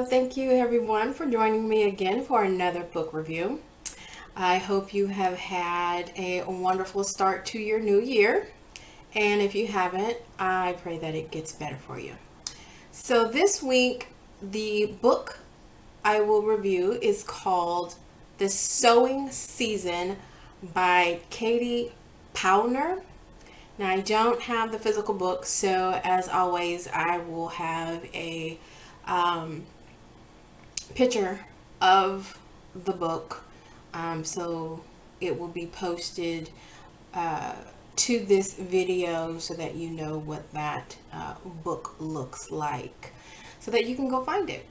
Thank you everyone for joining me again for another book review. I hope you have had a wonderful start to your new year. And if you haven't, I pray that it gets better for you. So this week, the book I will review is called The Sowing Season by Katie Powner. Now, I don't have the physical book, so as always, I will have a picture of the book, so it will be posted to this video so that you know what that book looks like, so that you can go find it.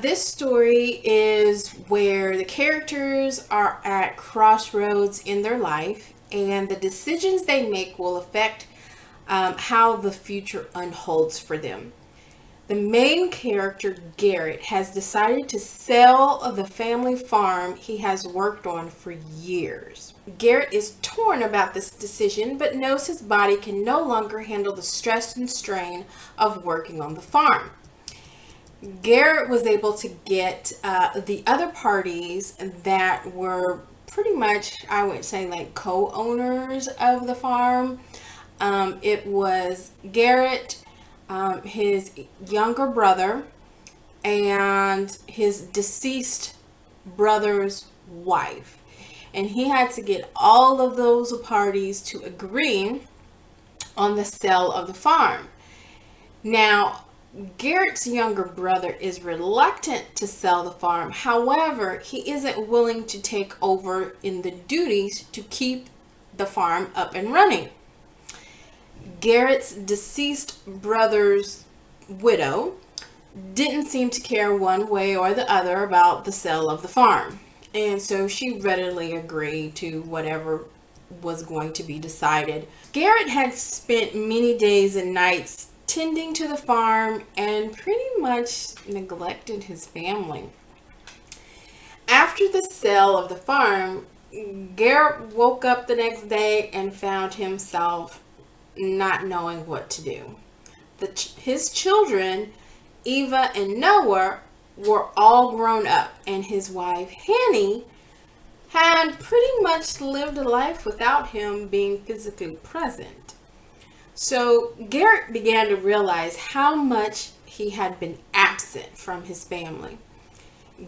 This story is where the characters are at crossroads in their life, and the decisions they make will affect how the future unfolds for them. The main character, Garrett, has decided to sell the family farm he has worked on for years. Garrett is torn about this decision, but knows his body can no longer handle the stress and strain of working on the farm. Garrett was able to get the other parties that were pretty much, I would say, like co-owners of the farm. It was Garrett, his younger brother, and his deceased brother's wife. And he had to get all of those parties to agree on the sale of the farm. Now, Garrett's younger brother is reluctant to sell the farm. However, he isn't willing to take over in the duties to keep the farm up and running. Garrett's deceased brother's widow didn't seem to care one way or the other about the sale of the farm, and so she readily agreed to whatever was going to be decided. Garrett had spent many days and nights tending to the farm and pretty much neglected his family. After the sale of the farm, Garrett woke up the next day and found himself not knowing what to do. His children, Eva and Noah, were all grown up, and his wife, Hanny, had pretty much lived a life without him being physically present. So Garrett began to realize how much he had been absent from his family.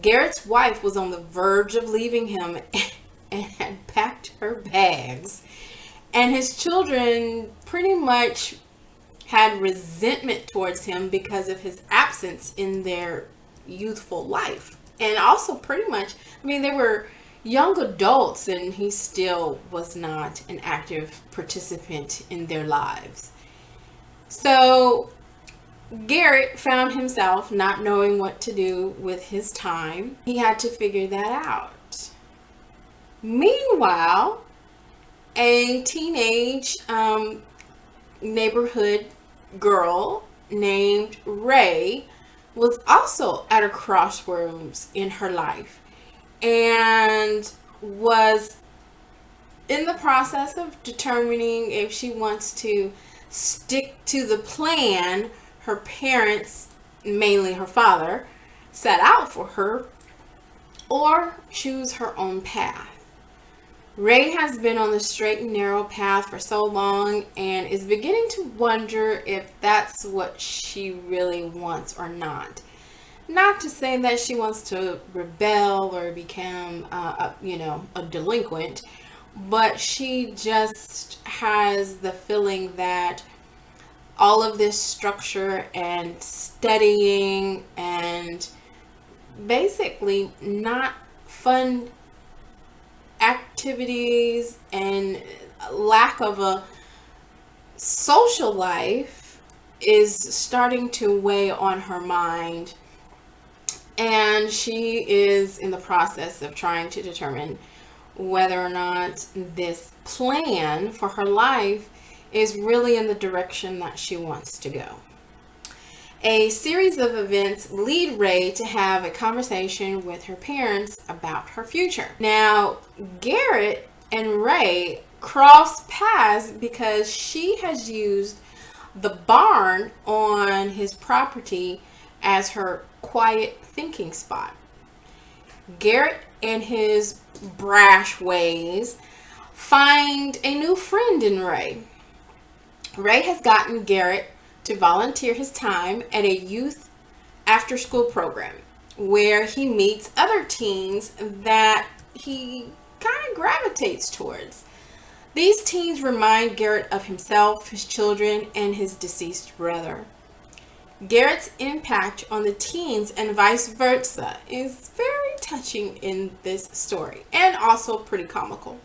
Garrett's wife was on the verge of leaving him and had packed her bags. And his children pretty much had resentment towards him because of his absence in their youthful life. And also pretty much, they were young adults, and he still was not an active participant in their lives. So Garrett found himself not knowing what to do with his time. He had to figure that out. Meanwhile, a teenage neighborhood girl named Ray was also at a crossroads in her life, and was in the process of determining if she wants to stick to the plan her parents, mainly her father, set out for her, or choose her own path. Ray has been on the straight and narrow path for so long and is beginning to wonder if that's what she really wants or not. Not to say that she wants to rebel or become, a delinquent, but she just has the feeling that all of this structure and studying and basically not fun activities and lack of a social life is starting to weigh on her mind, and she is in the process of trying to determine whether or not this plan for her life is really in the direction that she wants to go. A series of events lead Ray to have a conversation with her parents about her future. Now, Garrett and Ray cross paths because she has used the barn on his property as her quiet thinking spot. Garrett and his brash ways find a new friend in Ray. Ray has gotten Garrett to volunteer his time at a youth after school program where he meets other teens that he kind of gravitates towards. These teens remind Garrett of himself, his children, and his deceased brother. Garrett's impact on the teens and vice versa is very touching in this story, and also pretty comical.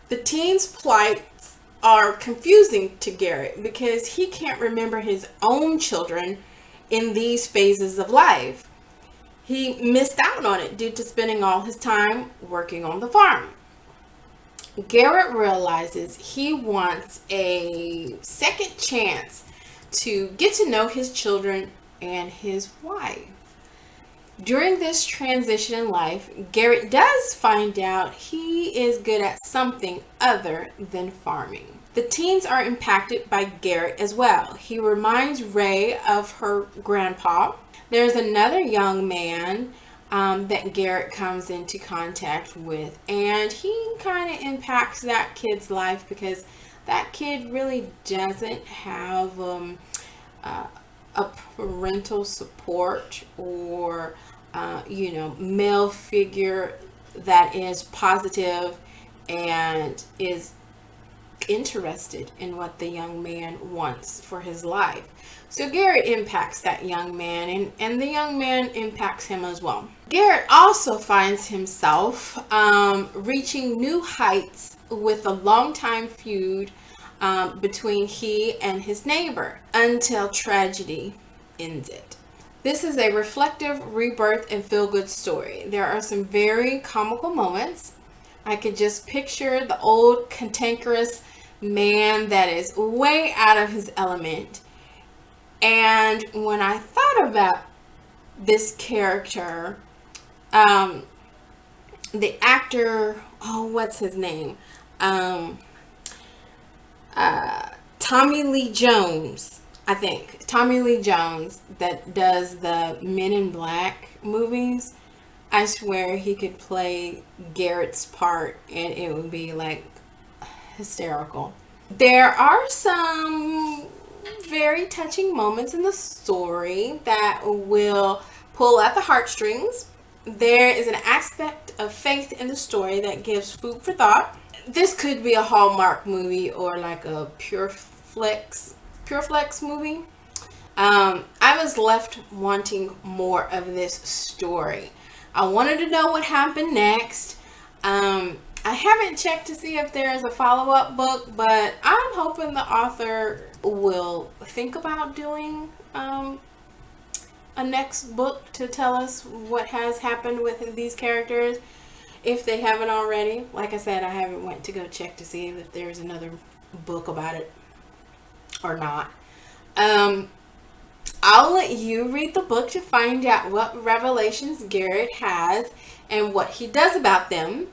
The teens' plights are confusing to Garrett because he can't remember his own children in these phases of life. He missed out on it due to spending all his time working on the farm. Garrett realizes he wants a second chance to get to know his children and his wife. During this transition in life, Garrett does find out he is good at something other than farming. The teens are impacted by Garrett as well. He reminds Ray of her grandpa. There's another young man that Garrett comes into contact with, and he kind of impacts that kid's life because that kid really doesn't have a parental support or male figure that is positive and is interested in what the young man wants for his life. So Garrett impacts that young man, and the young man impacts him as well. Garrett also finds himself reaching new heights with a longtime feud between he and his neighbor until tragedy ends it. This is a reflective rebirth and feel-good story. There are some very comical moments. I could just picture the old cantankerous man that is way out of his element. And when I thought about this character, the actor, what's his name? Tommy Lee Jones, I think. Tommy Lee Jones that does the Men in Black movies. I swear he could play Garrett's part and it would be like hysterical. There are some very touching moments in the story that will pull at the heartstrings. There is an aspect of faith in the story that gives food for thought. This could be a Hallmark movie or like a Pure Flex movie. I was left wanting more of this story. I wanted to know what happened next. I haven't checked to see if there is a follow-up book, but I'm hoping the author will think about doing a next book to tell us what has happened with these characters, if they haven't already. Like I said, I haven't went to go check to see if there's another book about it or not. I'll let you read the book to find out what revelations Garrett has and what he does about them.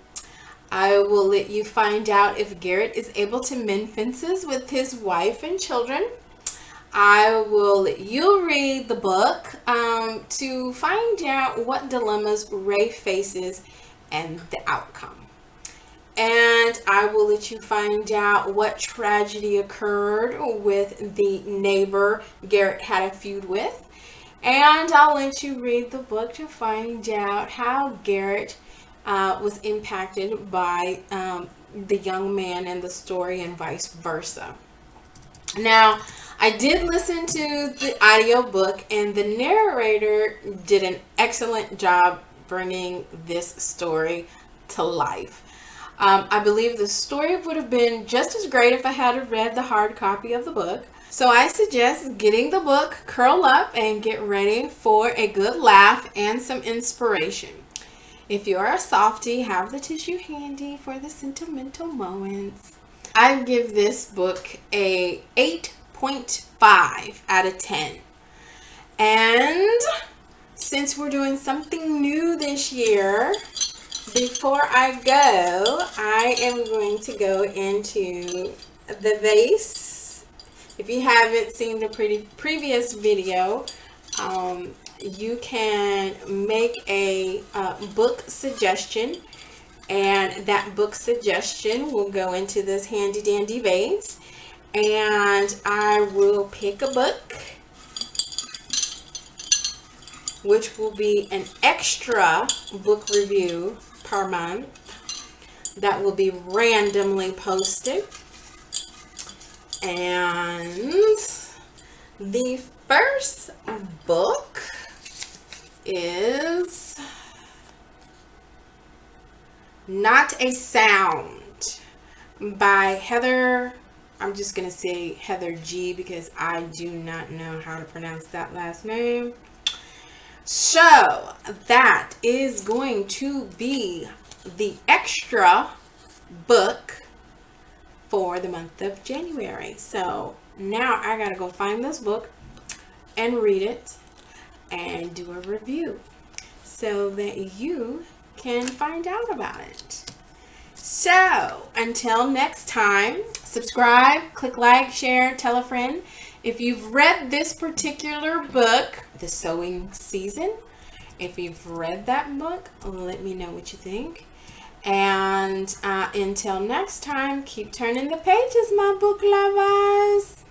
I will let you find out if Garrett is able to mend fences with his wife and children. I will let you read the book to find out what dilemmas Ray faces and the outcome. And I will let you find out what tragedy occurred with the neighbor Garrett had a feud with. And I'll let you read the book to find out how Garrett was impacted by the young man in the story and vice versa. Now, I did listen to the audiobook and the narrator did an excellent job bringing this story to life. I believe the story would have been just as great if I had read the hard copy of the book. So I suggest getting the book, curl up, and get ready for a good laugh and some inspiration. If you're a softie, have the tissue handy for the sentimental moments. I give this book a 8.5 out of 10. And since we're doing something new this year, before I go, I am going to go into the vase. If you haven't seen the previous video, you can make a book suggestion, and that book suggestion will go into this handy dandy vase, and I will pick a book which will be an extra book review per month that will be randomly posted. And the first book is Not a Sound by Heather. I'm just going to say Heather G because I do not know how to pronounce that last name. So that is going to be the extra book for the month of January. So now I gotta go find this book and read it and do a review so that you can find out about it. So until next time, subscribe, click like, share, tell a friend. If you've read this particular book, The Sowing Season, if you've read that book, let me know what you think. And until next time, keep turning the pages, my book lovers.